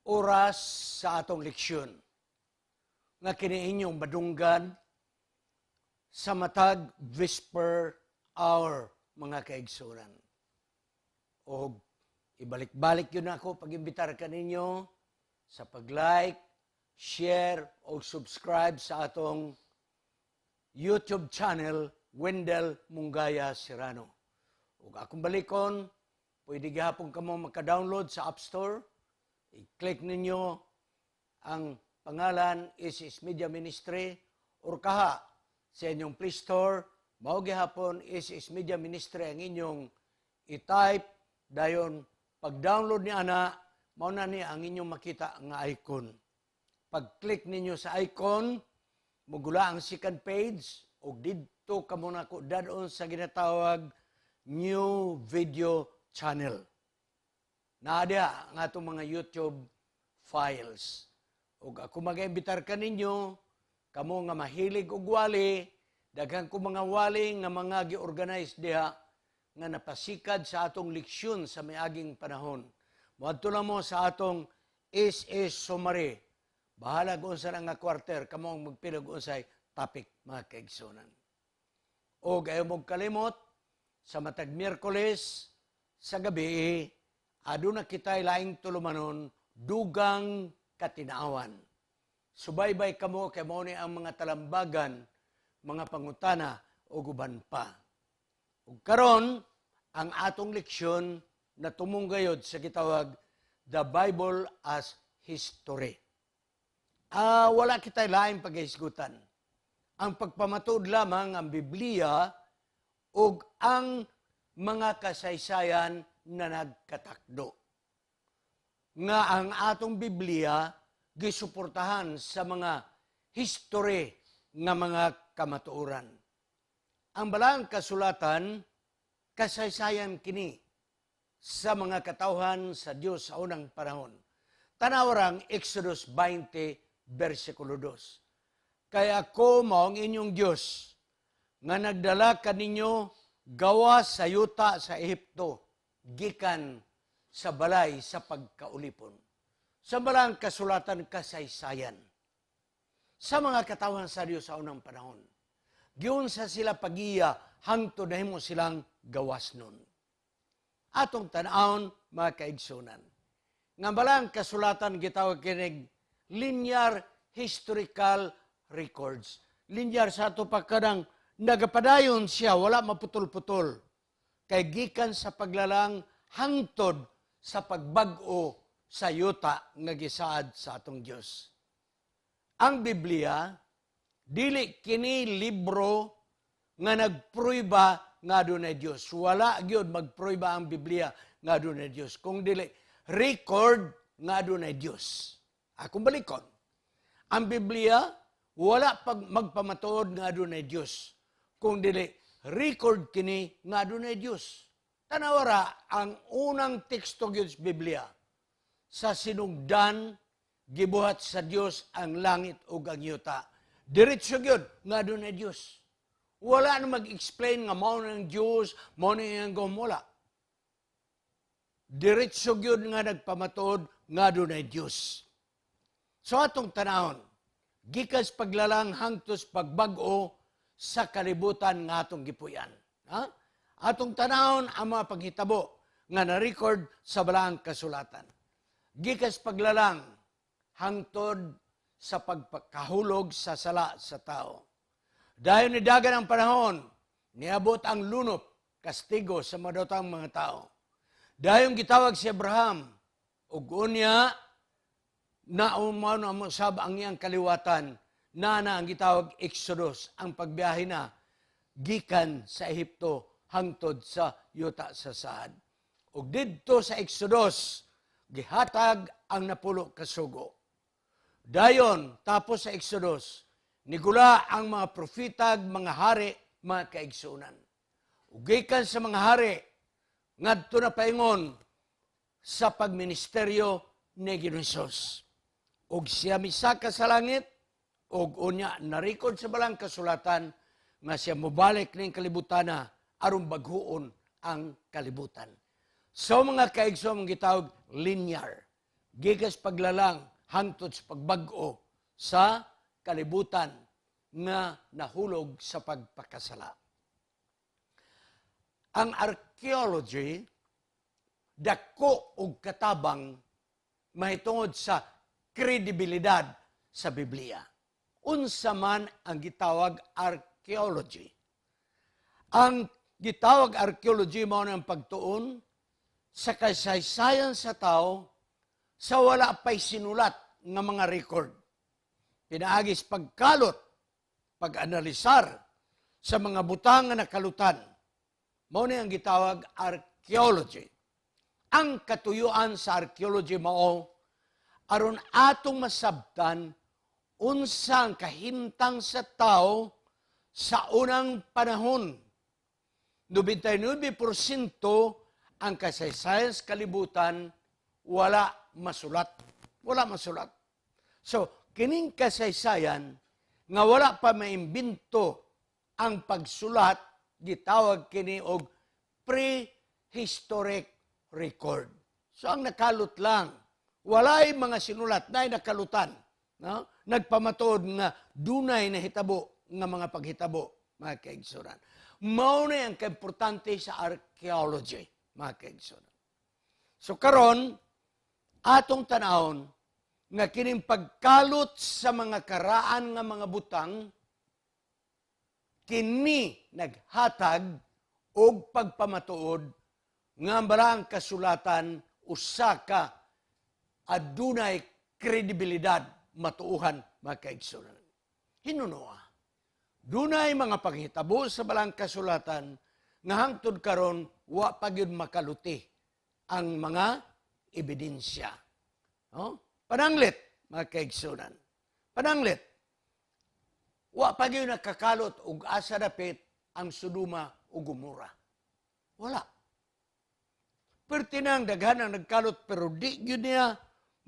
Oras sa atong leksyon nga kini inyong madunggan sa matag Vesper Hour, mga kaigsunan. O ibalik-balik yun ako pag-imbitar ka ninyo sa pag-like, share, o subscribe sa atong YouTube channel, Wendell Mungaya Serrano. O akong balikon, pwede gihapon ka mo maka-download sa App Store. I-click ninyo ang pangalan Isis Media Ministry or kaha sa inyong Play Store. Mao gihapon Isis Media Ministry ang inyong i-type. Dayon, pag-download ni ana, mao na niya ang inyong makita nga icon. Pag-click ninyo sa icon, mugula ang second page o didto ka muna ko dadon sa ginatawag New Video Channel. Naada ang atong mga YouTube files. O ako mag-imbitar ka ninyo, kamo nga mahilig og wali, daghan ko mga wali nga mga gi-organize diha nga napasikad sa atong leksyon sa miaging panahon. Moadto lang mo sa atong SS Summary. Bahala kung sa nga quarter, kamo ang magpilog unsay topic, mga kaigsunan. O ayaw mong kalimot, sa matag Miyerkules, sa gabi, aduna kita'y laing tulumanon, dugang katinaawan. Subaybay kamo kay mao ni ang mga talambagan, mga pangutana o guban pa. Ug karon ang atong leksyon na tumunggayod sa gitawag The Bible as History. Wala kita'y laing paghisgutan. Ang pagpamatud lamang ang Biblia ug ang mga kasaysayan na nagkatakdo. Nga ang atong Biblia gisuportahan sa mga history nga mga kamatuoran. Ang balang kasulatan, kasaysayan kini sa mga katawhan sa Dios sa unang panahon. Tanawrang Exodus 20, versikulo 2. Kaya ako mao ang inyong Dios nga nagdala kaninyo gawa sa yuta sa Ehipto, gikan sa balay sa pagkaulipon. Sa balang kasulatan kasaysayan. Sa mga katawhan sa Dios sa unang panahon, giun sa sila pagiya hangtod nahimo silang gawas nun. Atong tan-awon, mga kaigsunan. Nga balang kasulatan gitawag kinig linear historical records. Linear sa ato pagkadang nagapadayon siya, wala maputol-putol. Kay gikan sa paglalang hangtod sa pagbag-o sa yuta nga gisaad sa atong Dios. Ang Biblia dili kini libro nga nagpruiba nga adunay Dios. Wala gyud magpruiba ang Biblia nga adunay Dios. Kung dili record nga adunay Dios. Akong balikon. Ang Biblia wala pag magpamatuod nga adunay Dios. Kung dili record kini nga adunay Dios. Tanawara ang unang teksto gyud sa Biblia. Sa sinugdan gibuhat sa Dios ang langit ug ang yuta. Diretso gyud nga adunay Dios. Wala na mag-explain nga mao ng Dios, mao na ang gumula. Diretso gyud nga nagpamatuod nga adunay Dios. So atong tanahon, gikas paglalang hangtos pagbag-o sa kalibutan nga atong gipuyan. Ha? Atong tanahon ang mga paghitabo nga na-record sa balang kasulatan. Gikas paglalang hangtod sa pagpakahulog sa sala sa tao. Dahil nidagan ang panahon, niabot ang lunop, kastigo sa madotang mga tao. Dahil gitawag si Abraham, ug unya na umano ang sab ang iyang kaliwatan, na ang gitawag Exodus, ang pagbiyahe na gikan sa Ehipto hangtod sa yuta sa saad. Ug didto sa Exodus, gihatag ang napulo ka sugo. Dayon, tapos sa Exodus, nigula ang mga propetag, mga hari, mga kaigsunan. Ugikan sa mga hari, ngadto na paingon sa pagministeryo ni Ginoong. Og siya misaka sa langit, og unya narikod sa balang kasulatan, nga siya mobalik ning kalibutan na aron baghuon ang kalibutan. So mga kaigsoon mong gitawag linear. Gikas paglalang hangtod sa pagbag-o sa kalibutan nga nahulog sa pagpakasala. Ang archaeology dako og katabang mahitungod sa kredibilidad sa Biblia. Unsa man ang gitawag archaeology. Ang gitawag archaeology mao ang pagtuon sa kasaysayan sa tao sa wala pa'y sinulat nga mga record. Pinaagis pagkalot, pag-analisar sa mga butang nga nakalutan. Mao ni ang gitawag archaeology. Ang katuyuan sa archaeology mao aron atong masabtan unsang kahimtang sa tao sa unang panahon. 99% ang kasaysayan sa kalibutan wala masulat. Wala masulat. So, kining kasaysayan nga wala pa maimbento ang pagsulat, gitawag kini og prehistoric record. So, ang nakalot lang, walay mga sinulat na nakalutan. No? Nagpamatuod nga dunay na hitabo nga mga paghitabo, mga kaigsunan. Mao na ang kaimportante sa archaeology, mga kaigsunan. So karon atong tanawon nga kining pagkalot sa mga karaan nga mga butang kini naghatag og pagpamatuod nga barang kasulatan usa ka adunay kredibilidad matuuhan mga kaigsunan. Hinunoa. Dunay mga paghitabo sa balang kasulatan nga hangtod karon wa pa gyud makaluti ang mga ebidensya. No? Pananglit mga kaigsunan. Pananglit. Wa pa gyud nakakalot og asa dapit ang Sodoma ug Gomora. Wala. Pertinang daghan ang nagkalot pero di gyud niya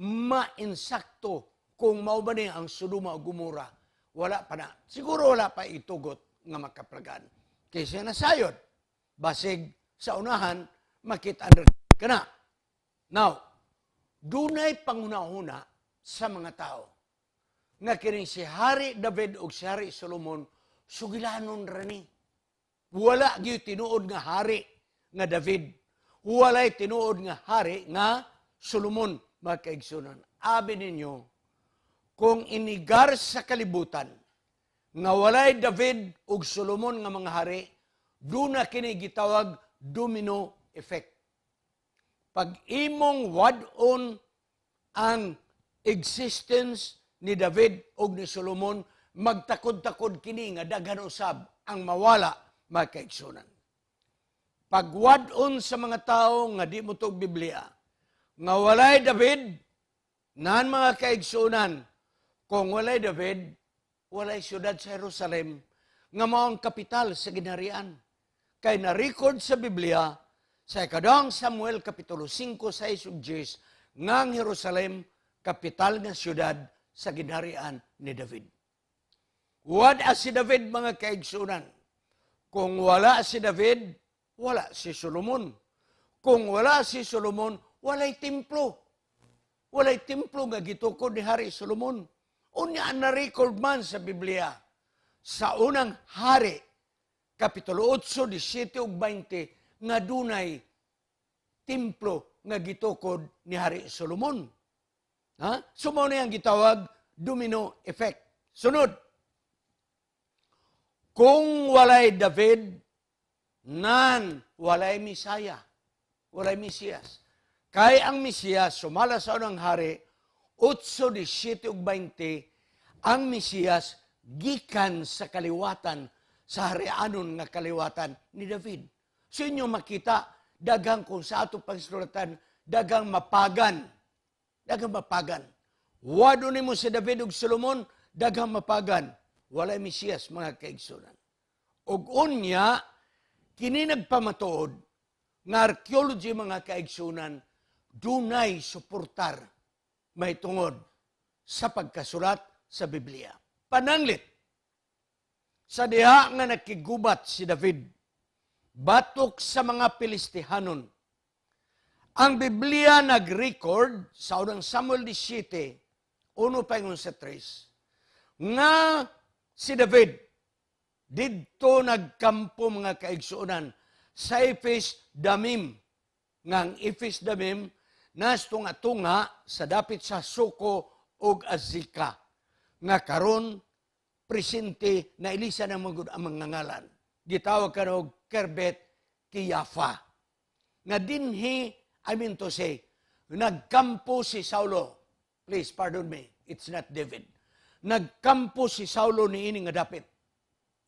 mainsakto kung mao ba ni ang Sodoma ug Gomora. Wala pa na. Siguro wala pa itugot nga makaplagan. Kaysa nasayod. Basig sa unahan, makita-under ka na. Now, dunay pangunahuna sa mga tao. Nga kining si Hari David o si Hari Solomon, sugilanon rani. Wala gyud tinuod nga hari nga David. Walay tinuod nga hari nga Solomon, mga kaigsunan. Abi ninyo, kung inigar sa kalibutan, nga walay David ug Solomon nga mga hari, duna kini gitawag domino effect. Pag imong wad-on ang existence ni David ug ni Solomon, magtakod-takod kini nga daghan usab ang mawala, mga kaigsunan. Pag wad-on sa mga tao nga di mo tog Biblia, nga walay David, nan mga kaigsunan, kung walay David, walay siyudad sa Jerusalem, nga mao ang kapital sa ginharian. Kay na-record sa Biblia, sa ikadawang Samuel, Kapitulo 5, 6 ug 10, nga ang Jerusalem, kapital nga siyudad sa ginharian ni David. Wala si David, mga kaigsunan. Kung wala si David, wala si Solomon. Kung wala si Solomon, walay templo. Walay templo nga gitukod ni Hari Solomon. Unya na-record man sa Biblia, sa unang hari, Kapitulo 8, 17 ug 20, nga dunay templo nga gitukod ni Hari Solomon. Ha? So, mao na yung gitawag domino effect. Sunod, kung walay David, nan walay Misaya, walay Mesiyas. Kay ang Mesiyas, sumala sa unang hari, 8, 17 ug 20, ang Mesiyas gikan sa kaliwatan, sa harianon nga kaliwatan ni David. So inyo makita, dagang kung sa atong pagsulatan, dagang mapagan. Dagang mapagan. Wado nimo si David ug Solomon, daghang mapagan, walay Mesiyas, mga kaigsunan. Ug unya, kini nagpamatuod, nga archaeology, mga kaigsunan, dunay suportar may tungod sa pagkasulat sa Biblia. Pananglit, sa diha nga nakigubat si David, batok sa mga Pilistihanon. Ang Biblia nag-record sa unang Samuel 17, 1:3, nga si David didto nagkampo, mga kaigsunan, sa Ephes Damim. Nga ang Ephes Damim nas tunga-tunga sa dapit sa Suko ug Azika. Nga karon presente na ilisa ng mga ngalan. Gitawag ka og Kerbet Kiyafa. Nga dinhi, I mean to say, nagkampo si Saulo. Please, pardon me, it's not David. Nagkampo si Saulo niini nga dapit.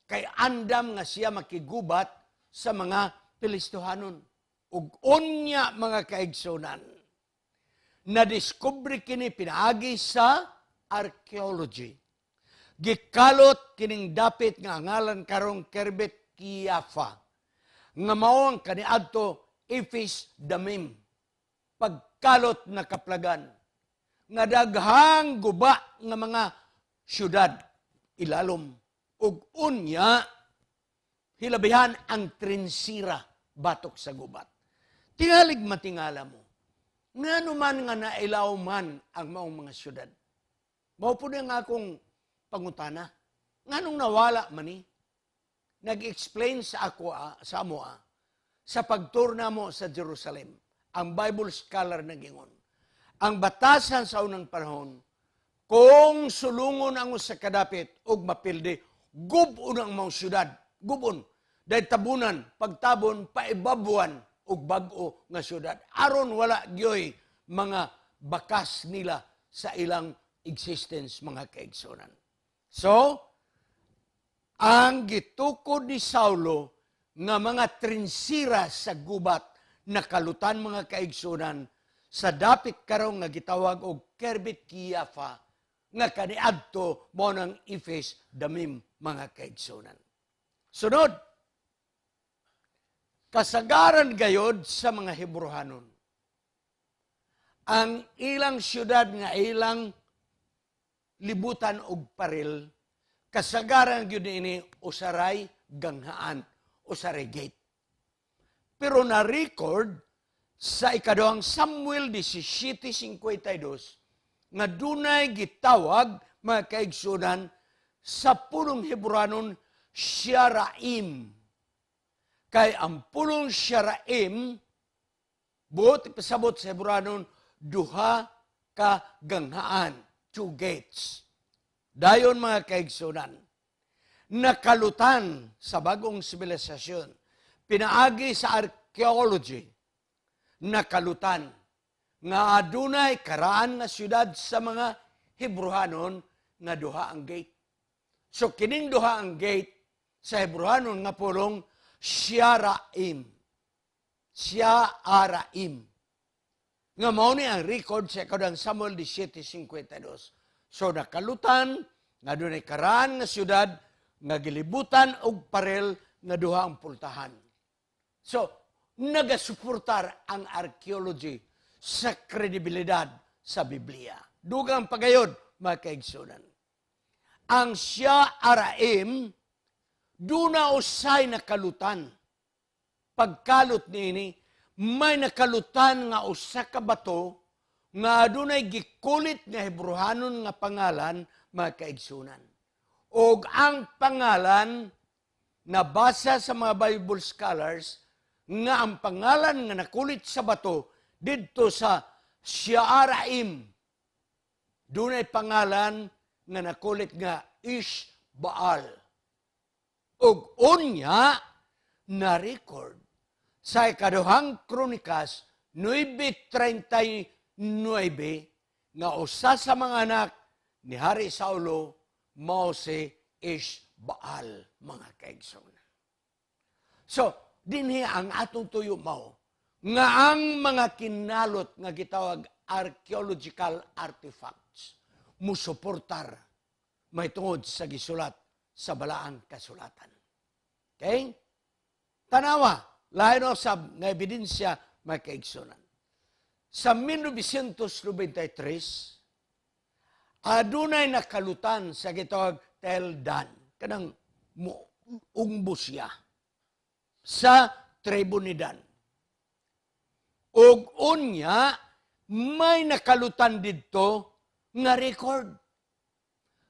Kay andam nga siya makigubat sa mga Pilistihanon. Ug unya, mga kaigsunan, na-discover kini pinaagi sa archaeology. Gikalot kining dapit nga ngalan karong Kerbet Kiyafa. Nga mao ang kaniadto Ephes Damim. Pagkalot na kaplagan. Nga daghang guba nga mga syudad, ilalom. Ug unya, hilabihan ang trinsira, batok sa gubat. Tingalig matingala mo, nga naman nga nailaw man ang maong mga syudad. Mao po nga akong pangutana, nga nung nawala man ni, nag-explain sa ako, sa amo, sa pagturna mo sa Jerusalem, ang Bible scholar na gingon. Ang batasan sa unang panahon, kung sulungon ang usa kadapit og mapildi, gubon ang mga syudad, gubon. Dahil tabunan, pagtabon, paibabuan og bag-o nga syudad. Aron wala gyoy mga bakas nila sa ilang existence, mga kaigsunan. So, ang gitukod ni Saulo nga mga trinsira sa gubat nakalutan, mga kaigsunan, sa dapit karong nga gitawag og Kerbet Kiyafa nga kaniadto mo ng Ephes Damim, mga kaigsunan. Sunod, kasagaran gayod sa mga Hebrehanon. Ang ilang syudad nga ilang libutan og paril, kasagaran gyud ini usaray ganghaan, usaray gate. Pero na-record sa ikaduhang Samuel 17:52 nga dunay gitawag, mga kaigsunan, sa pulong Hebrehanon Sharaim. Kay ang pulong Sharaim, buot pasabot sa Hebrehanon, duha ka ganghaan, 2 gates. Dayon, mga kaigsunan, nakalutan sa bagong sibilisasyon, pinaagi sa archaeology, nakalutan nga adunay karaan nga syudad sa mga Hebrehanon nga duha ang gate. So kining duha ang gate sa Hebrehanon nga pulong Sharaim. Sharaim. Nga mao ni ang record sa kadang Samuel 17:52. So nakalutan nga dunay karaan nga syudad nga gilibutan og parel nga duha ang pultahan. So nagasuportar ang archaeology sa kredibilidad sa Biblia. Dugang pagayod, mga kaigsunan. Ang Sharaim, duna usay nakalutan. Pagkalot niini, may nakalutan nga usa ka bato nga adunay gikulit nga Hebrehanon nga pangalan, mga kaigsunan. Og ang pangalan nabasa sa mga Bible scholars nga ang pangalan nga nakulit sa bato didto sa Sharaim, dunay pangalan nga nakulit nga Ishbaal. Og unya na-record sa ikaduhang Kronikas 9:39 nga usa sa mga anak ni Hari Saulo mao si Ishbaal, mga kaigsunan. So, dinhi ang atong tuyo mao nga ang mga kinalot nga gitawag archaeological artifacts musuportar may tungod sa gisulat sa balaang kasulatan. Okay? Tanawa, lain usab nga ebidensya may kaigsunan. Sa 1993, adunay nakalutan sa gitawag Teldan, kanang ungbo siya, sa tribo ni Dan. Og unya, may nakalutan dito nga record.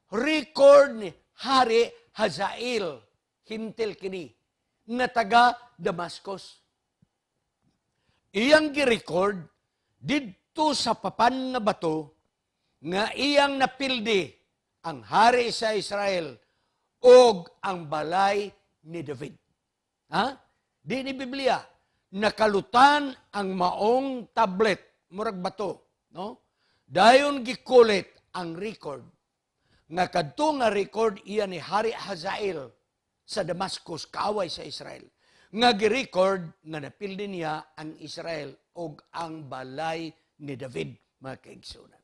Record ni Hari Hazael, hintil kini, nga taga Damascus. Iyang gi-record didto sa papan nga bato nga iyang napildi ang hari sa Israel og ang balay ni David. Ha? Di ni Biblia, nakalutan ang maong tablet, murag bato, no? Dayon gikulit ang record. Nga kadto nga record iya ni Hari Hazael sa Damascus, kaaway sa Israel. Nga gi-record nga napildi niya ang Israel og ang balay ni David, mga kaigsunan.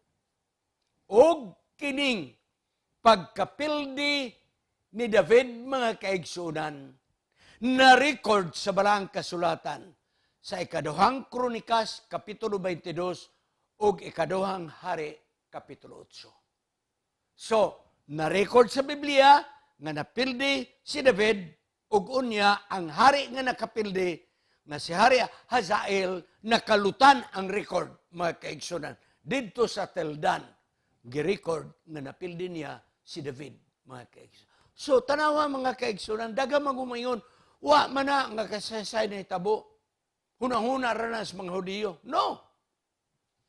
Og kining pagkapildi ni David, mga kaigsunan, na-record sa balang kasulatan sa ikaduhang Kronikas, Kapitulo 22, og ikaduhang Hari, Kapitulo 8. So, na-record sa Biblia nga napildi si David ug unya ang hari nga nakapildi nga si Hari Hazael nakalutan ang record, mga kaigsunan. Dito sa Teldan, gi-record nga napildi niya si David, mga kaigsunan. So, tanawa mga kaigsunan, daga magumayon, wa man na nga kasasay na hitabo. Hunahuna ranas mga Hudiyo. No.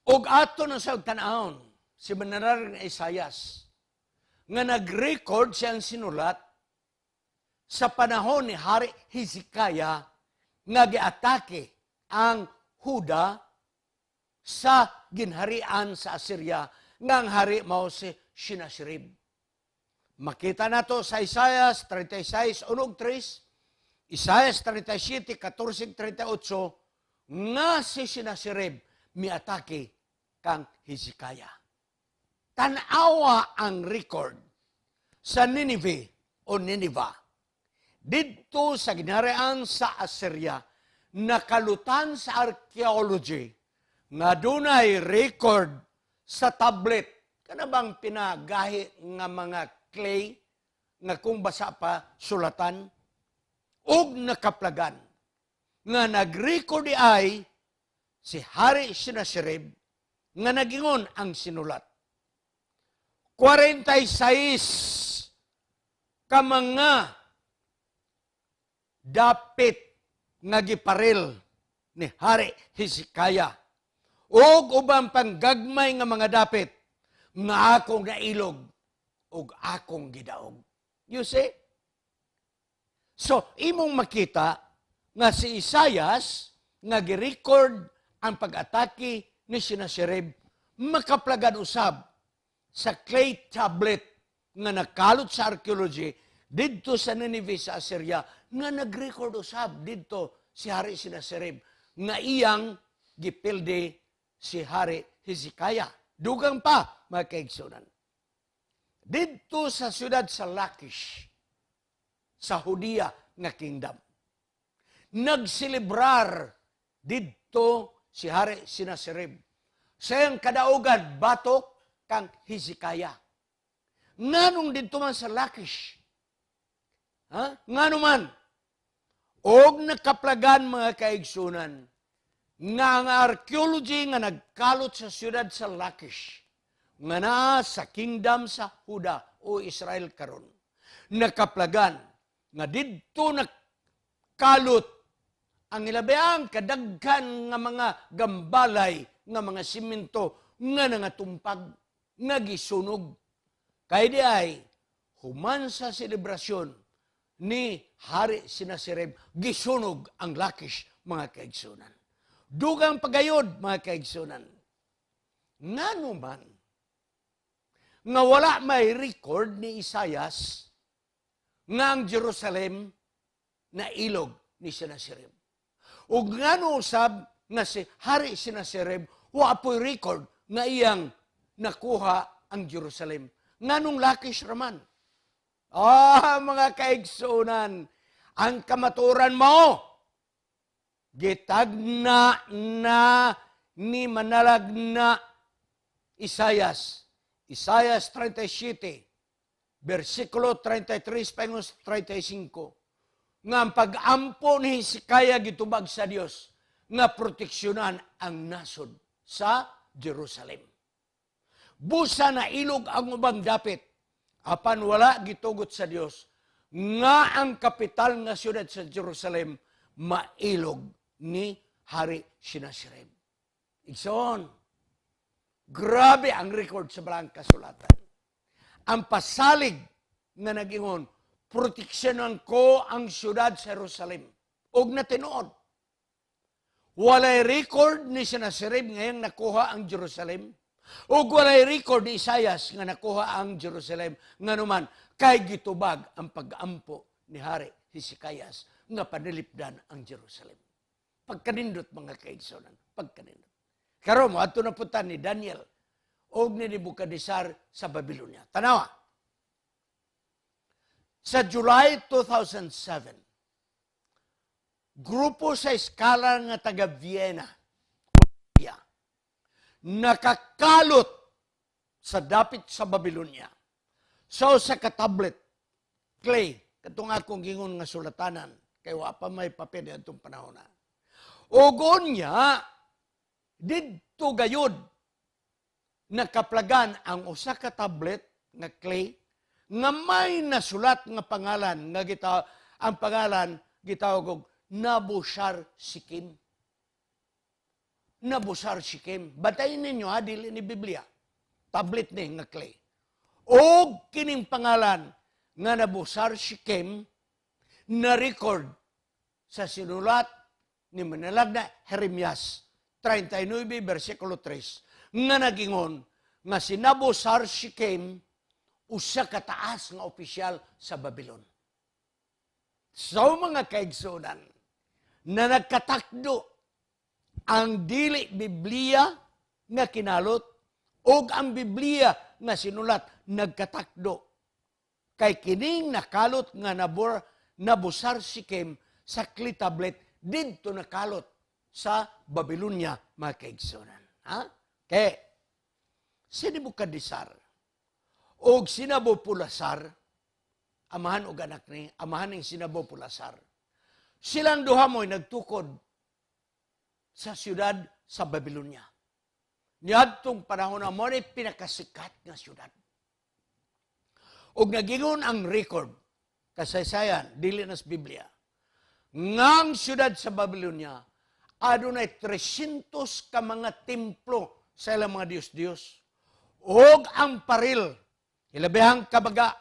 Og ato na sa tanahon, si Manararing Isayas, nga nag-record siyang sinulat sa panahon ni Hari Hezekiah nga giatake ang Huda sa ginharian sa Assyria nga ang hari mao si Sennacherib. Makita nato sa Isaias 36, 1-3, Isaias 37, 14-38, nga si Sennacherib miatake kang Hezekiah. Tanawa ang record sa Nineveh o Nineveh. Dito sa ginharian sa Assyria, nakalutan sa archaeology nga dunay record sa tablet. Kana bang pinagahi nga mga clay nga kung basa pa sulatan ug nakaplagan nga nag-record ay si Hari Sennacherib nga nagingon ang sinulat. 46 ka mga dapit nga giparil ni Hari Hezekiah ug ubang panggagmay nga mga dapit nga akong nailog ug akong gidaog. You see? So, imong makita nga si Isaias nga gi-record ang pag-atake ni Sennacherib makaplagan usab sa clay tablet nga nakalot sa archaeology didto sa Nineveh sa Assyria nga nag-record usab didto si Hari Sennacherib nga iyang gipildi si Hari Hezekiah. Dugang pa, mga kaigsunan. Didto sa siyudad sa Lachish, sa Hudia nga kingdom, nagsilibrar didto si Hari Sennacherib. Sayang kadaugan batok kang Hezekiah. Nganong dito man sa Lachish? Ha? Ngano man? Og nakaplagan mga kaigsunan nga ang archaeology nga nagkalot sa siyudad sa Lachish nga na sa kingdom sa Huda o Israel karon. Nakaplagan nga didto nagkalot ang ilabiang kadaghan nga mga gambalay nga mga simento nga nangatumpag nga gisunog. Kay di ay human sa selebrasyon ni Hari Sennacherib gisunog ang Lachish, mga kaigsunan. Dugang pagayod, mga kaigsunan. Ngano man nga wala may record ni Isaias nga ang Jerusalem na ilog ni Sennacherib. Ug ngano usab nga si Hari Sinaserib, wa apoy record nga iyang nakuha ang Jerusalem. Nganong Lakish raman? Mga kaigsunan, ang kamaturan mo, gitagna na ni manalag na Isayas 37, versikulo 33 pangos 35, nga ang pag-ampo ni Hezekiah gitubag sa Dios nga proteksyonan ang nasod sa Jerusalem. Busa na ilog ang ubang dapit, apan wala gitugot sa Dios nga ang kapital nga siyudad sa Jerusalem mailog ni Hari Sinaserib. Igsoon, grabe ang record sa balang kasulatan. Ang pasalig nga nagingon, proteksyonan ko ang siyudad sa Jerusalem. Og na tinuod. Walay record ni Sinaserib ngayong nakuha ang Jerusalem. Og walay record ni Isayas nga nakuha ang Jerusalem. Nga naman, kay gitubag ang pag-ampo ni Hari Hezekiah nga panilipdan ang Jerusalem. Pagkanindot mga kaigsonan, pagkanindot. Karon mo adto na punta ni Daniel og ni Nebukadnezar sa Babylonia. Tanawa. Sa July 2007, grupo sa eskala nga taga Vienna, nakakalot sa dapit sa Babylonia. So sa katablet, clay, katong akong gingon nga sulatanan, kay wa pa may papel atong panahon na. Ugon niya, didto gayud, nakaplagan ang usa ka tablet nga clay, nga may nasulat nga pangalan, nga ang pangalan gitawag og Nabushar-Sikim. Nabushar-Sikim. Batayin ninyo ha, dili ni Biblia. Tablet ni nga clay. O kining pangalan nga Nabushar-Sikim na record sa sinulat ni manalag na Jeremias 39, versikulo 3, nga nagingon nga si Nabushar-Sikim usa ka taas nga opisyal sa Babylon. So mga kaigsunan, na nagkatakdo ang dili Biblia nga kinalot o ang Biblia nga sinulat nagkatakdo. Kay kining nakalot nga Nabushar-Sikim sa clay tablet didto nakalot sa Babylonia mga kaigsunan. Kay si Nebukadnezar o si Nabopolassar, amahan og anak ni, amahan ning si Nabopolassar, silang duha mo'y nagtukod sa siyudad sa Babylonia. Niadtong panahon na mo pinakasikat nga siyudad. Og nagingon ang record, kasaysayan, dili na sa Biblia, ngang siyudad sa Babylonia, adunay 300 ka mga templo sa ilang mga Diyos-Diyos. Og ang paril, ilabihang kabaga,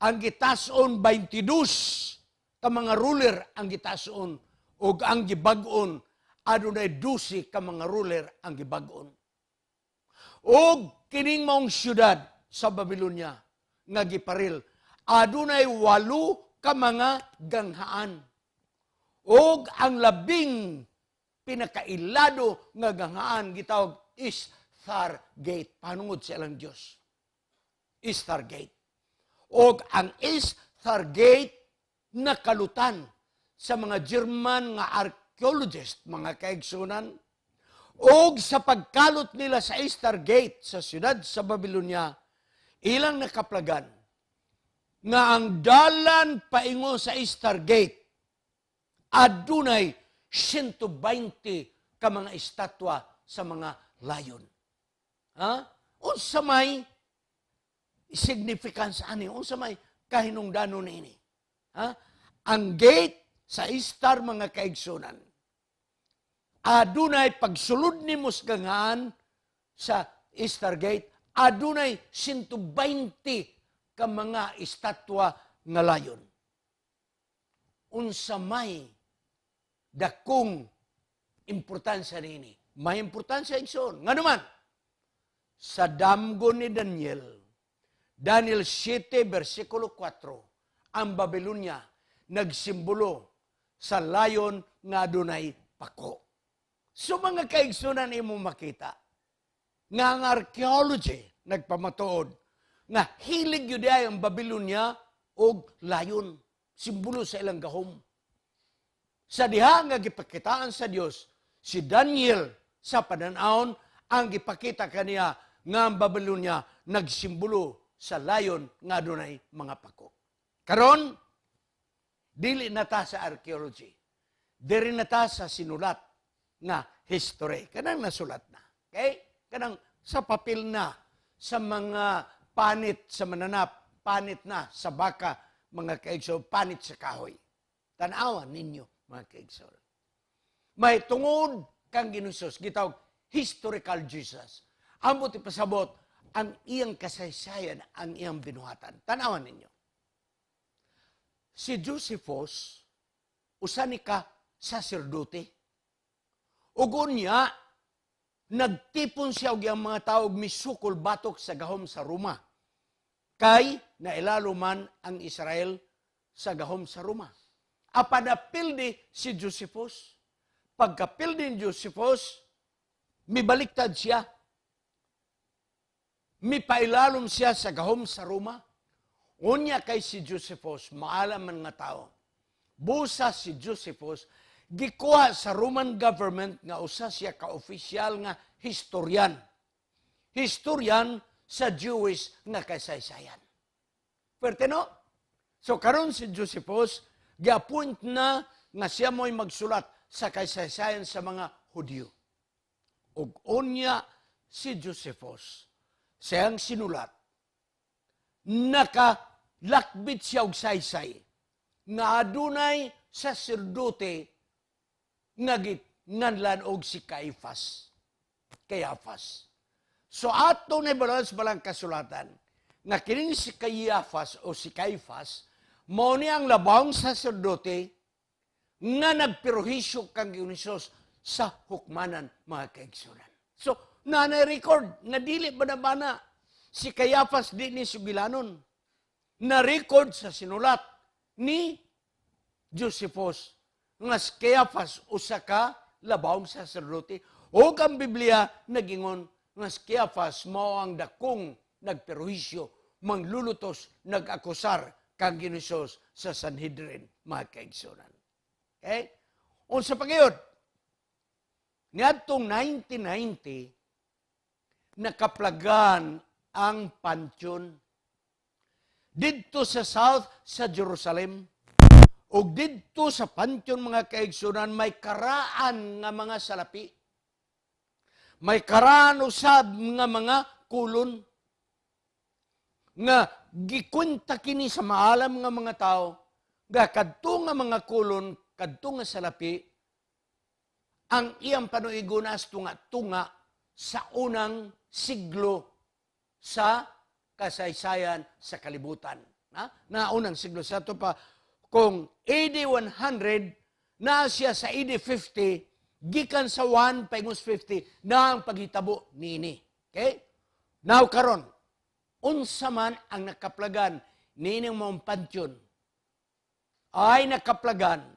ang gitason 22 ka mga ruler ang gitason, og ang gibag-on, adunay 12 ka mga ruler ang gibag-on. Og kining maong siyudad sa Babylonia, nga giparil, adunay 8 ka mga ganghaan. Og ang labing pinakailado nga ganghaan gitawag Ishtar Gate, panungod sa ilang Diyos. Ishtar Gate. Og ang Ishtar Gate nakalutan sa mga German nga archaeologist, mga kaigsunan, og sa pagkalot nila sa Ishtar Gate sa siyudad sa Babylonia, ilang nakaplagan nga ang dalan paingo sa Ishtar Gate adunay 120 ka mga estatwa sa mga layon. Unsa may significance ani? Unsa may kahinungdanon ini? Ang gate sa Ishtar, mga kaigsunan, adunay pagsulod ni musgangaan sa Ishtar Gate, adunay 120 ka mga estatwa nga layon. Unsa may dakong importansya nini. May importansya igsoon. Nga naman, sa damgo ni Daniel, Daniel 7, versikulo 4, ang Babylonia nagsimbolo sa layon nga adunay pako. So mga kaigsunan imo makita, nga ang archaeology nagpamatuod, nga hilig yun ang Babylonia o layon, simbolo sa ilang gahom. Sa diha nga gipakitaan sa Dios, si Daniel sa pananaon, ang gipakita kaniya nga ang Babylonia nagsimbolo sa layon nga dunay mga pako. Karon, dili na ta sa archaeology. Diri na ta sa sinulat nga history. Kanang nasulat na. Okay? Kanang sa papel na, sa mga panit sa mananap, panit na sa baka, mga kaigsoon, panit sa kahoy. Tanawan ninyo, mga kaigsoon. May tungod kang Ginusos, gitawag historical Jesus. Ambot ipasabot ang iyang kasaysayan, ang iyang binuhatan. Tanawan ninyo. Si Josephus, usa ni ka saserdote. Ugon niya, nagtipon siya og ang mga tao misukol batok sa gahom sa Roma. Kay nailalo man ang Israel sa gahom sa Roma. Apan napildi si Josephus. Pagkapildi ni Josephus, mibaliktad siya. Mipailalom siya sa gahom sa Roma. Unya kay si Josephus, maalam man nga tao. Busa si Josephus, gikuha sa Roman government nga usa siya ka-opisyal nga historian. Historian sa Jewish nga kasaysayan. Pwerte no? So karon si Josephus, gi-appoint na nga siya mo'y magsulat sa kasaysayan sa mga Hudyo. Ug unya si Josephus, siyang sinulat, nakalakbit siya og saysay, nga adunay saserdote nga nganlan og si Caiaphas. So ato na balance balang kasulatan nga kining si Caiaphas o si Caiaphas mao ni ang labawng saserdote nga nagperhisyo kang Ginusos sa hukmanan, mga kaigsunan. So na-record nga dili bana-bana si Caiaphas di ni sugilanon. Na-record sa sinulat ni Josephus nga si Caiaphas usa ka labawng saserdote. O ang Biblia nagingon nga si Caiaphas mao ang dakong nagperwisyo, manglulutos, nag-akusar kang Ginusos sa Sanhedrin, mga kaigsunan. Okay? Unsa pa gyud? Niadtong 1990 nakaplagan ang pansyon didto sa south sa Jerusalem. O didto sa pansyon, mga kaigsunan, may karaan nga mga salapi. May karaan usab nga mga kulon. Nga gikunta kini sa maalam nga mga tao, nga kadto nga mga kulon, kadto nga salapi, ang iyang panuigunas tunga-tunga sa unang siglo sa kasaysayan sa kalibutan. Na unang siglo sa ito pa, kung AD 100, na siya sa AD 50, gikan sa 1 paingos 50, na ang paghitabo nini. Okay? Now karon, unsa man ang nakaplagan nining mong pansyon, ay nakaplagan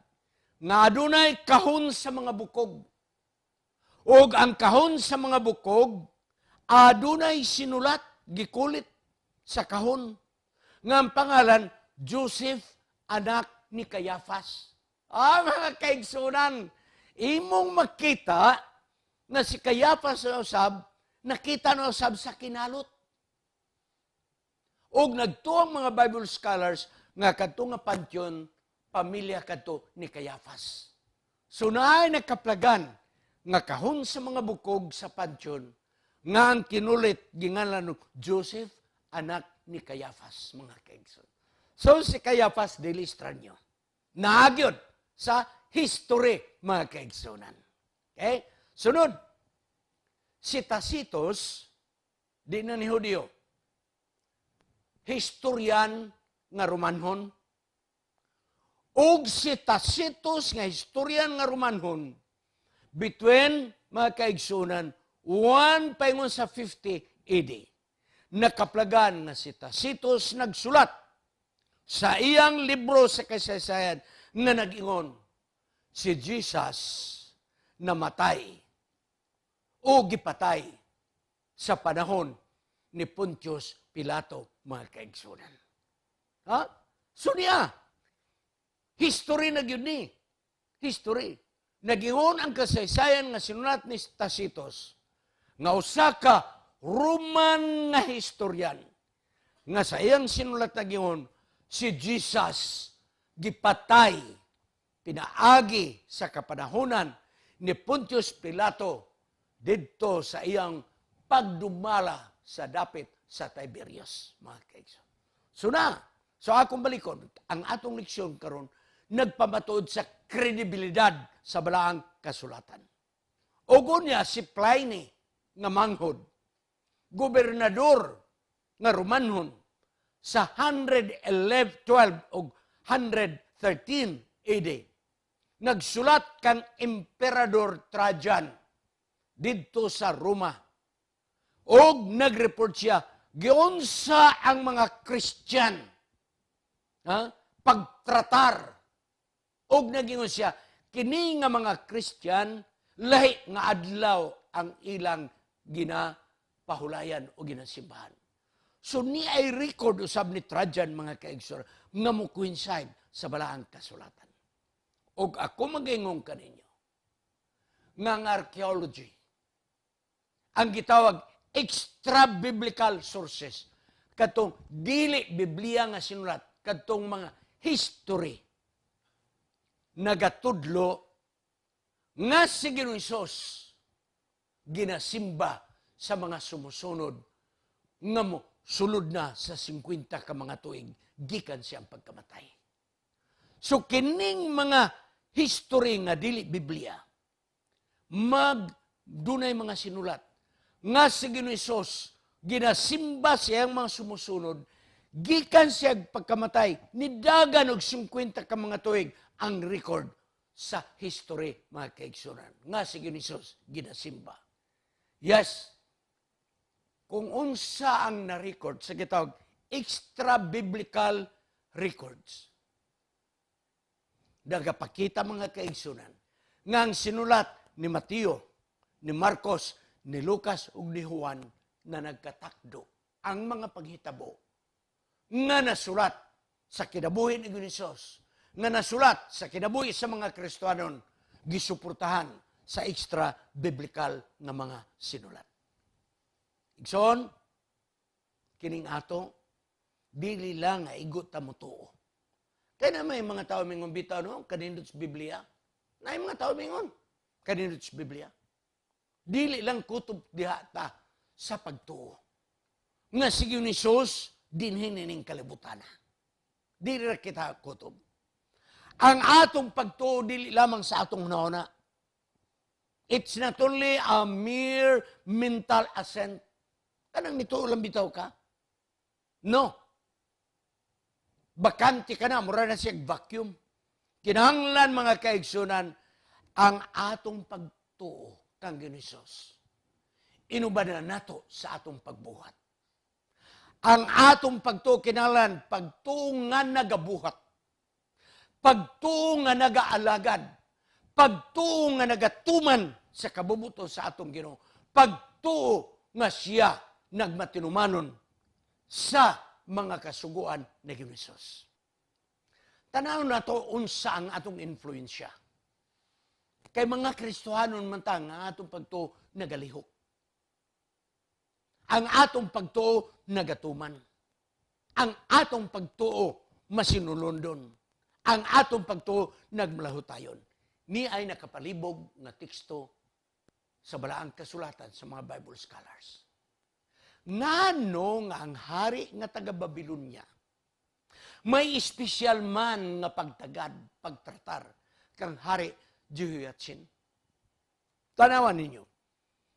nga adunay kahon sa mga bukog. Ug ang kahon sa mga bukog, adunay sinulat, gikulit sa kahon, nga ang pangalan, Joseph, anak ni Caiaphas. Mga kaigsunan, imong makita na si Caiaphas na usab, nakita na usab sa kinalot. Ug nagtuong mga Bible scholars nga kadto nga pansyon, pamilya kadto ni Caiaphas. So naay nakaplagan nga kahon sa mga bukog sa pansyon, nga ang kinulit gingalan Joseph, anak ni Caiaphas, mga kaigsoon. So si Caiaphas dili estranyo. Naagyod sa history, mga kaigsunan. Okay? Sunod, si Tacitus, di na ni Hudyo, historian nga Romanhon, ug si Tacitus nga historian nga Romanhon, between, mga kaigsunan, 1 paingon sa 50 AD, nakaplagan na si Tacitus nagsulat sa iyang libro sa kasaysayan nga nag-ingon, si Jesus namatay o gipatay sa panahon ni Pontius Pilato, mga kaigsunan. Ha? So niya, history na yun ni. History. Nagingon ang kasaysayan nga sinulat ni Tacitus, nga usa ka Roman nga historian, nga sa iyang sinulat na gingon, si Jesus gipatay, pinaagi sa kapanahunan ni Pontius Pilato didto sa iyang pagdumala sa dapit sa Tiberias, mga kaigsoon. So akong balikon, ang atong leksyon karon nagpamatuod sa kredibilidad sa balaang kasulatan. Ugo niya si Pliny nga manghod, gobernador nga Romanhon sa 112 o 113 AD. Nagsulat kang Emperador Trajan didto sa Roma. Og nagreport siya, giunsa ang mga Christian pagtratar. Og nagingon siya, kini nga mga Christian, lahi nga adlaw ang ilang ginapahulayan o ginasimbahan. So ni ay record usab ni Trajan, mga kaigsoon, nga mo coincide sa balaang kasulatan. Og ako mag-ingong kaninyo, nga ang archaeology, ang gitawag extra-biblical sources, katong dili Biblia nga sinulat, katong mga history, nagatudlo nga si Ginoong Hesus ginasimba sa mga sumusunod nga mo sulod na sa 50 ka mga tuig gikan siyang pagkamatay. So kining mga history nga dili Biblia, dunay mga sinulat nga si Ginoong Hesus ginasimba siyang mga sumusunod gikan siyang pagkamatay ni dagan og 50 ka mga tuig ang record sa history, mga kaigsunan. Nga si Ginoong Hesus ginasimba. Yes, kung unsa ang na-record sa gitawag extra-biblical records. Nagapakita, mga kaigsunan, nga ang sinulat ni Mateo, ni Marcos, ni Lucas ug ni Juan na nagkatakdo ang mga paghitabo nga nasulat sa kinabuhi ni Ginoong Hesus, nga nasulat sa kinabuhi sa mga Kristiyanon, gisuportahan sa extra-biblical nga mga sinulat. Igsoon, kining ato, dili lang nga igot ta mo tuo. Kaya na may mga tao mingon bitaw, no? Kanindot sa Biblia. Na mga tao mingon, kanindot sa Biblia. Dili lang kutob diha ta sa pagtuo. Nga sige ni Hesus, dinhin ning kalibutan. Dili ra kita kutob. Ang atong pagtuo dili lamang sa atong nauna. It's not only a mere mental assent. Kanang nito lang bitaw ka? No. Bakante ka na, mura na siyang vacuum. Kinahanglan, mga kaigsunan, ang atong pagtuo kang Ginoong Hesus. Inuban na nato sa atong pagbuhat. Ang atong pagtuo kinahanglan, pagtuo nga nagabuhat. Pagtuo nga nagaalagad. Pagtuo nga nagatuman sa kabubuto sa atong Ginoo. Pagtuo nga siya nagmatinumanon sa mga kasuguan ni Ginoong Hesus. Tanaw na to unsa ang atong influensya. Kay mga Kristohanon man ta nga atong pagtuo nagalihok. Ang atong pagtuo nagatuman. Ang atong pagtuo masinulondon. Ang atong pagtuo nagmalahutayon. Ni ay nakapalibog nga teksto sa balaang kasulatan sa mga Bible scholars. Ngano nga ang hari nga taga-Babilonia may espesyal man nga pagtagad, pagtratar kang hari Jehoiachin. Tanawan ninyo.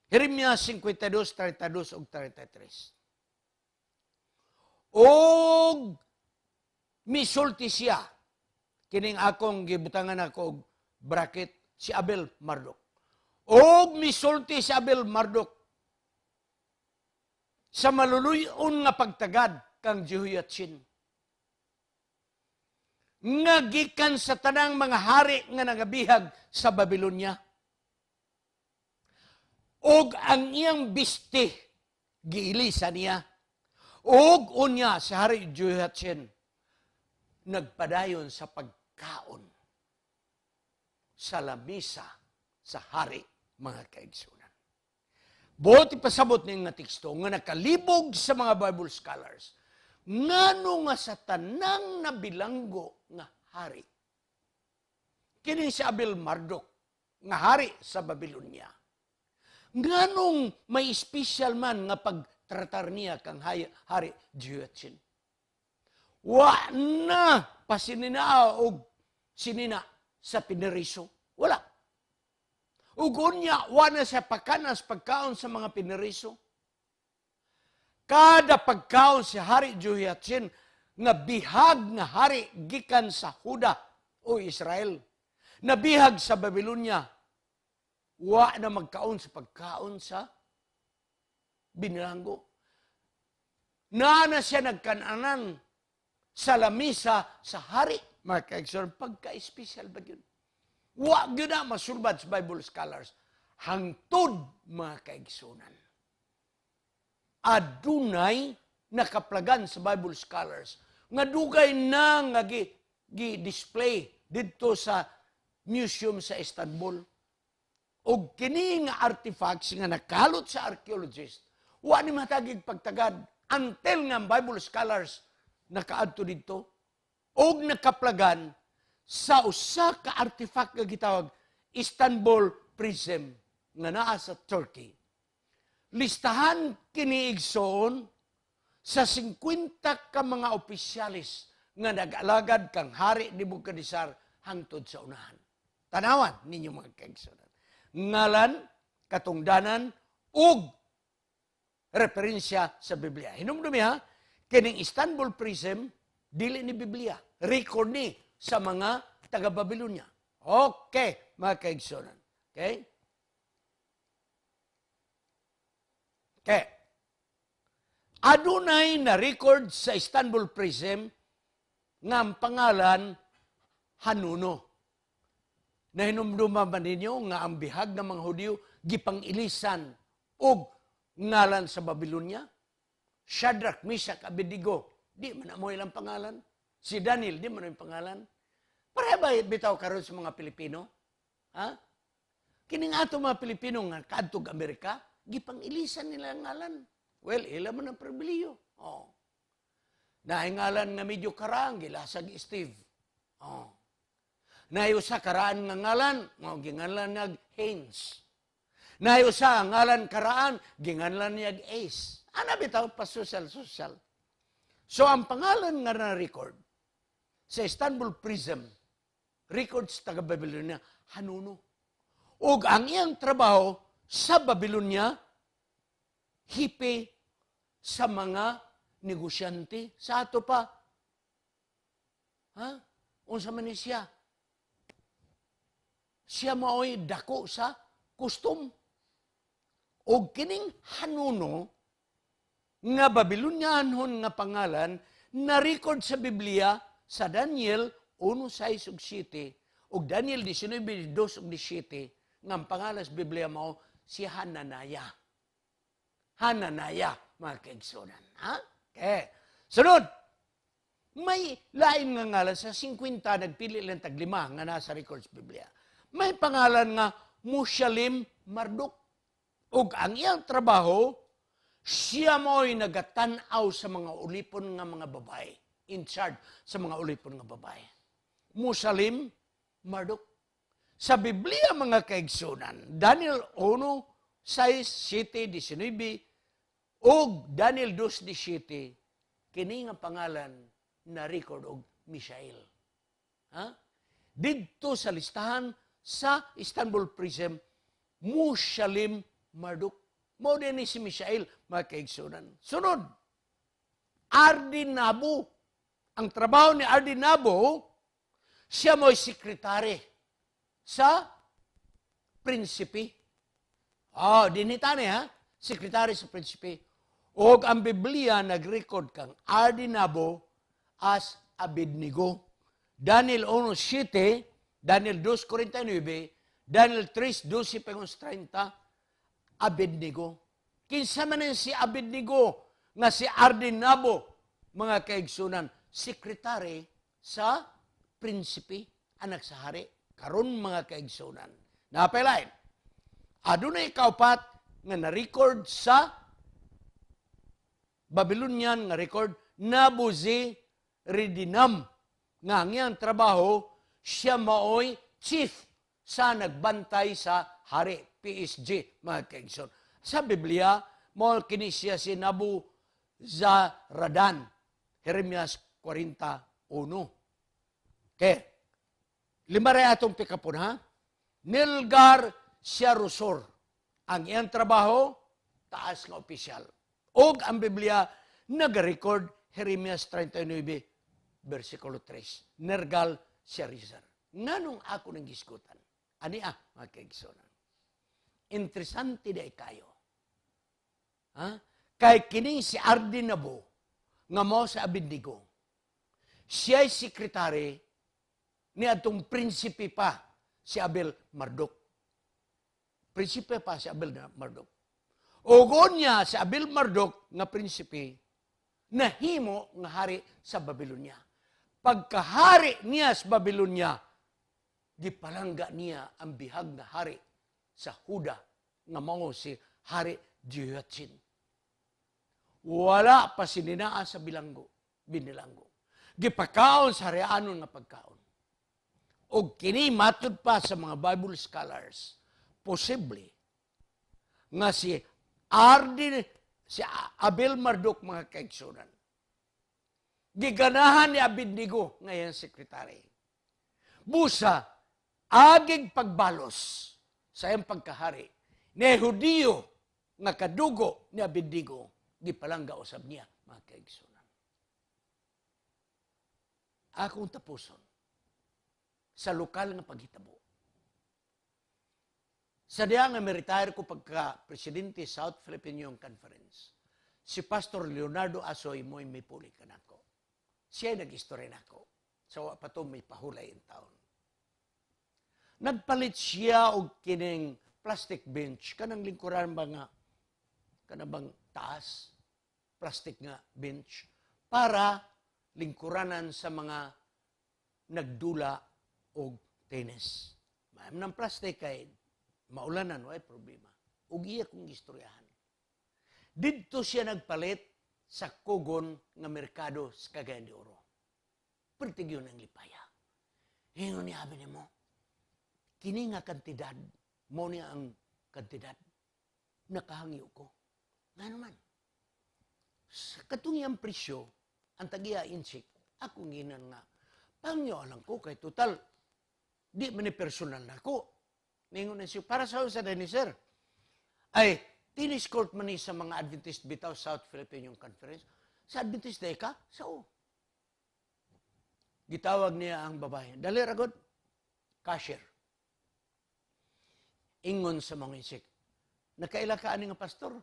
Jeremias 52, 32 ug 33. Og misulti siya, kining akong gibutangan ako og bracket, si Abel Marduk. Og misulti si Abel Marduk sa maluluyon nga pagtagad kang Jehoiachin. Nga gikan sa tanang mga hari nga nagabihag sa Babylonia. og ang iyang biste giilisa niya. Og unya si Hari Jehoiachin nagpadayon sa pagkaon sa lamisa sa hari, mga kaigsunan. Buti pasabot ning nga teksto nga nakalibog sa mga Bible scholars ngano nga sa tanang nabilanggo nga hari. Kini si Abel-Marduk nga hari sa Babylonia. Nganong may special man nga pagtratar niya kang Hari Jehoiachin. Wa na pasinina og sinina sa pineriso. Wala. Ug unya wa na siya pagkanas pagkaon sa mga pineriso. Kada pagkaon si Hari Jehoiachin nga bihag nga hari gikan sa Huda o Israel. Nabihag sa Babylonia. Wa na magkaon sa pagkaon sa binilanggo. Na siya nagkananan sa lamisa sa hari, mga kaigsunan, pagka-espesyal ba yun? Wa yun na masulbad sa Bible scholars. Hangtod, mga kaigsunan. Adunay nakaplagan sa Bible scholars nga dugay na nga gi-display dito sa museum sa Istanbul. O kini nga artifacts nga nakalot sa archaeologist, wa ni matagig pagtagad until nga Bible scholars nakaadto dito og nakaplagan sa usa ka artifact nga gitawag Istanbul Prism nga naa sa Turkey. Listahan kini igsoon sa 50 ka mga opisyalis nga nag-alagad kang hari ni Nebukadnezar hangtod sa unahan. Tanawan ninyo mga kaigsoon. Ngalan, katungdanan, ug referensya sa Biblia. Hinumdumi ha, kining Istanbul Prism, dili ni Biblia. Record ni sa mga taga-Babylonia. Okay, mga kaigsonan. Okay? Okay. Adunay na record sa Istanbul Prism nga ang pangalan Hanuno. Na hinumduma ba ninyo nga ang bihag ng mga Hudyo gipang-ilisan og ngalan sa Babylonia? Shadrach, Meshach, Abednego, di man mo ilang pangalan. Si Daniel, di man ang pangalan. Pareha ba bitaw karon sa mga Pilipino? Ha? Kining ato mga Pilipino nga kadtog Amerika, gipang-ilisan nila ang ngalan. Well, ila man ang pribiliyo. Oh. Nahingalan nga medyo karang, gilasag Steve. Oh. Nayusa karaan nga ngalan, ginganlan niyag Haynes. Nayusa ngalan karaan, ginganlan niyag Ace. Ano bitaw pa social. So ang pangalan nga na-record sa Istanbul Prism, records taga Babylonia, Hanuno. Ug ang iyang trabaho sa Babylonia, hipi sa mga negosyante. Sa ato pa, ha? Unsa man ni siya? Siya mao'y dako sa kustom. O kining Hanuno, nga Babylonianhon nga pangalan, na-record sa Biblia sa Daniel 1:6 ug 7, ug Daniel 19:2 ug 17, nga ang pangalan sa Biblia mao si Hananaya. Hananaya, mga kaigsunan. Ha? Okay. Sunod, may lain nga ngalan sa 50, nagpili lang taglima nga nasa records Biblia. May pangalan nga Mushalim Marduk. Ug ang iyang trabaho, siya mo'y nagatanaw sa mga ulipon nga mga babae. In charge sa mga ulipon nga babae. Mushalim Marduk. Sa Biblia, mga kaigsunan, Daniel 1:6, 7, 19, ug Daniel 2:17, kini nga pangalan na record og Mishael. Ha? Dito sa listahan sa Istanbul Prism, Mushalim Marduk. Mao din ni si Mishael, mga kaigsunan. Sunod, Ardinabo. Ang trabaho ni Ardinabo, siya mo'y sekretary sa prinsipe. Dinitani ha? Sekretary sa prinsipe. O ang Biblia nag-record kang Ardinabo as Abednego. Daniel 1:7, Daniel 2:49, Daniel 3:12-30, Abednego. Kinsa man si Abednego nga si Abednego, mga kaigsunan, sekretary sa prinsipe, anak sa hari. Karon mga kaigsunan. Napailain. Adunay kaupat nga na-record sa Babylonian nga record, Nabuzaredinam, nga ngayang trabaho, siya maoy chief sa nagbantay sa hari, PSG, mga kaigsoon. Sa Biblia, mo kini siya si Nabuzaradan, Jeremias 41. Okay. Lima rin atong pikapon, ha? Nilgar Sharusor. Ang iyang trabaho, taas nga opisyal. Og ang Biblia, nag-record, Jeremias 39, versikulo 3. Nergal Sharusor. Nganong ako nang giskutan? Ani mga kaigsonan. Interesante day kayo. Ha? Kay kini si Abednego, nga mo sa Abednego. Siya'y sekretary ni atong prinsipe pa si Abel Marduk. Prinsipe pa si Abel Marduk. Ugon niya si Abel Marduk nga prinsipe, nahimo nga hari sa Babylonia. Pagkahari niya sa Babylonia, gipalangga niya ang bihag nga hari sa Huda nga mao si Hari Jehoiachin. Wala pa sininaa sa binilanggo. Gipakaon sa harianon nga pagkaon. O kini matud pa sa mga Bible scholars, posible nga si Abel Marduk, mga kaigsunan, giganahan ni Abednego ngayon sekretary. Busa, aging pagbalos sa iyang pagkahari, ni Hudiyo nga kadugo ni Abednego, gipalangga usab niya, mga kaigsunan. Akong tapuson sa lokal nga paghitabo. Sa diya nga retire ko pagka-presidente South Philippine Union Conference, si Pastor Leonardo Asoy mo'y may puli ka nako. Siya'y nag-istorya nako. So, pato may pahulay in taon. Nagpalit siya og kining plastic bench, kanang lingkuran ba nga, kanang taas, plastic nga bench, para lingkuranan sa mga nagdula o tennis. Maayam ng plastic kay maulanan, wala problema. Ug iya kong istoryahan. Didto siya nagpalit sa kugon nga merkado sa Cagayan de Oro. Pertig yun ang lipaya. Hingon ni abi nimo, kini nga kantidad, mo niya ang kantidad, nakahangyo ko. Nga naman, sa katungiyang presyo, ang tagiya insik, ako nginan nga, pangyo alam ko, kay total, di man ni personal na ako. Ningon na siya, para sa ni sir, ay, tennis court man ni sa mga Adventist bitaw South Philippine Union Conference. Sa Adventist day ka? Sao? Gitawag niya ang babae. Dali ragod, cashier. Ingon sa mga insik, nakaila ka ani nga pastor?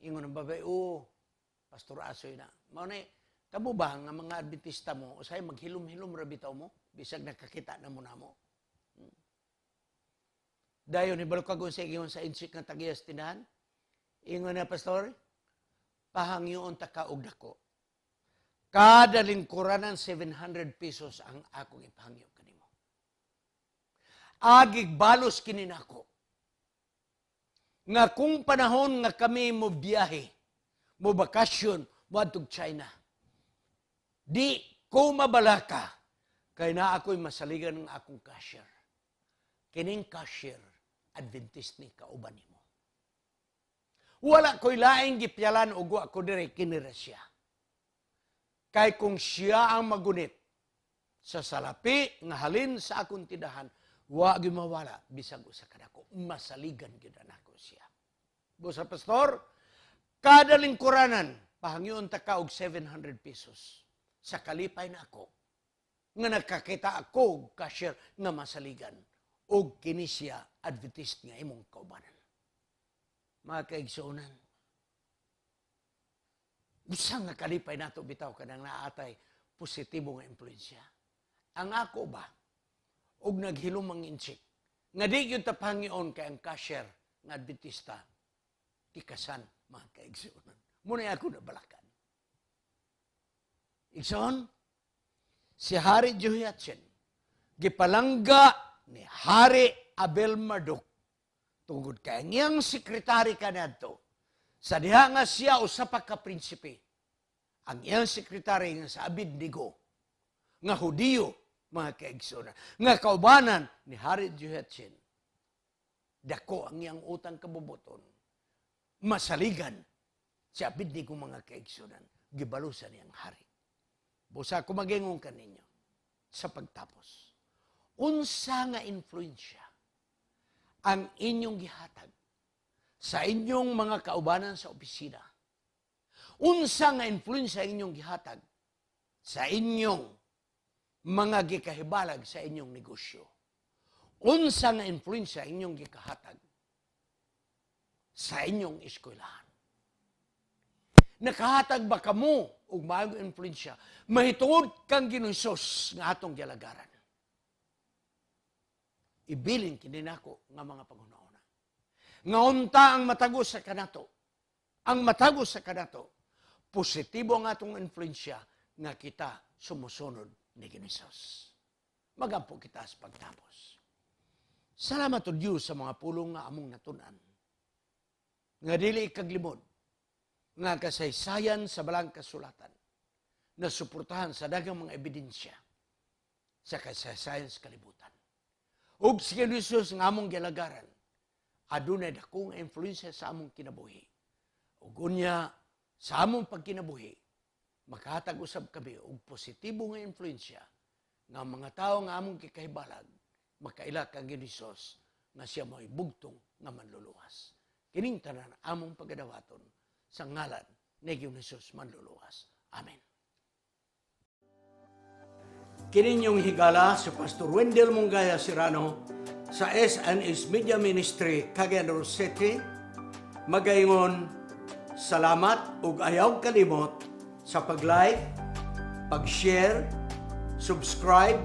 Ingon ang babae, Pastor Asoy na. Mauna, kamo ba nga mga Adventista mo, usay maghilom-hilom ra bitaw mo, bisag nakakita na mo na mo. Dayon ni balukag sa ingon sa insik nga tagiyas tinahan. Ingon na pastor, pahangyoon ta ka og dako. Kada lingkuranan 700 pesos ang akong ipahangyo kanimo. Agig balos kini nako. Nga kung panahon nga kami mo biyahe, mo bakasyon, mo adtog China. Di ko mabalaka, kay na ako'y masaligan ng akong cashier. Kining cashier, Adventist ni kauban nimo. Wala ko'y laing gipyalan o ako dire kinira siya. Kay kung siya ang magunit sa salapi nga halin sa akong tindahan, wa gimawala bisag usa kadako. Masaligan gyud nako siya. Busa pastor, kada lingkuranan, pahangyoon ta ka og 700 pesos. Sa kalipay na ako, nga nakakita ako, cashier, nga masaligan, og kini siya Adventist nga imong kaubanan. Mga kaigsuonan, usang nga kalipay nato bitaw kanang naatay positibo nga impluensya. Ang ako ba, og naghilom ang insik, nga di yun tapangyoon kay ang cashier nga Adventista, tikasan, mga kaigsunan. Muna ako nabalakan. Igsoon, si Hari Jehoiachin, gipalangga ni Hari Abel Marduk, tungod kay ngiyang sekretary kanadto, sa diha nga siya usapak ka prinsipe, ang iyang sekretary nga sa Abednego, nga Hudiyo, mga kaigsunan, nga kaubanan ni Hari Jehoiachin, dako ang iyang utang kabubuton, masaligan si Abednego, mga kaigsunan, gibalusan niyang hari. Busa ko magingon kaninyo sa pagtapos. Unsa nga influensya ang inyong gihatag sa inyong mga kaubanan sa opisina? Unsa nga influensya ang inyong gihatag sa inyong mga gikahibalag sa inyong negosyo? Unsa nga influensya ang inyong gikahatag sa inyong eskwelahan? Nakahatag ba kamo og maayong influensya mahitungod kang Ginoong Hesus nga atong gialagaran? Ibilin kini nako nga mga panghuna-una. Nga unta ang matagos sa kanato. Ang matagos sa kanato, positibo ang atong influensya nga kita sumusunod ni Ginoong Hesus. Magampo kita sa pagtapos. Salamat to Dios sa mga pulong nga among natunan. Nga dili ikaglimod, nga kasaysayan sa balang kasulatan na suportahan sa daghang mga ebidensya sa kasaysayan sa kalibutan. Ug si Jesus nga among gilagaran, adunay dakong influensya sa among kinabuhi. Ug unya sa among pagkinabuhi, makahatag usab kami og positibo nga influensya nga mga tawo nga among kikahibalag, makaila kang Jesus nga siya mo'y bugtong nga manluluwas. Kining tanan among pagadawaton sa ngalan ni Ginoong Hesus manluluwas. Amen. Kininyong higala si Pastor Wendell Mongaya Serrano sa S&S Media Ministry, Cagayan de Oro City. Magaingon, salamat ug ayaw kalimot sa pag-like, pag-share, subscribe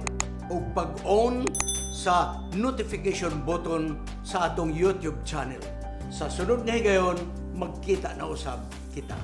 ug pag-on sa notification button sa atong YouTube channel. Sa sunod nga higayon, magkita na usab kita.